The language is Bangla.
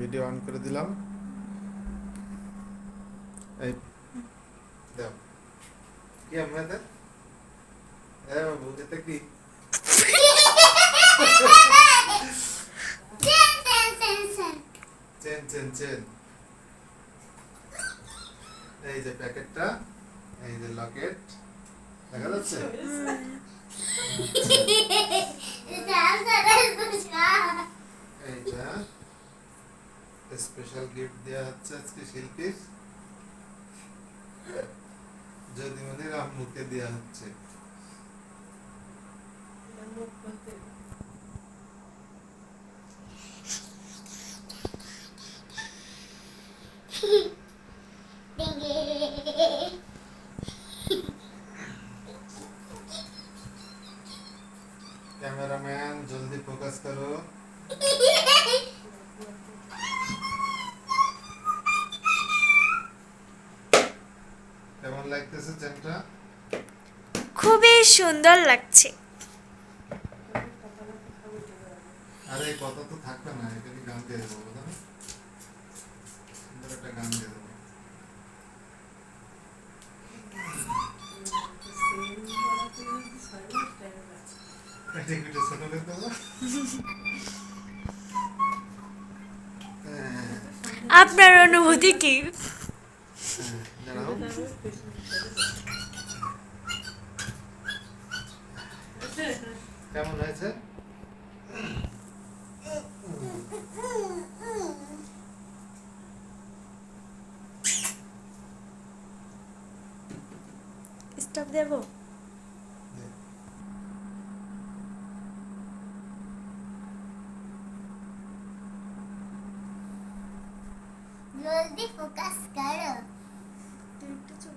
ভিডিও অন করে দিলাম। এই দাও কি আমাদের বাবু এটা কি চেন চেন চেন। এই যে প্যাকেটটা, এই যে লকেট দেখা যাচ্ছে। এইটা স্পেশাল গিফট দেওয়া হচ্ছে আজকে শিল্পীর যদিমণির আম্মুকে দেওয়া হচ্ছে। ক্যামেরাম্যান জলদি ফোকাস করো। কেমন লাগতেছে চেনটা? খুবই সুন্দর লাগছে। আরে কথা তো থাকবে না, এখানে গান দিয়ে দেবো, বুঝলো না? সুন্দর একটা গান দিয়ে দেবো। এটা শোনালে তো আপনার অনুভূতি কি? দাঁড়াও। কেমন হয়েছে? স্টপ দেব? जल्दी फोकस करो। তুই একটু চুপ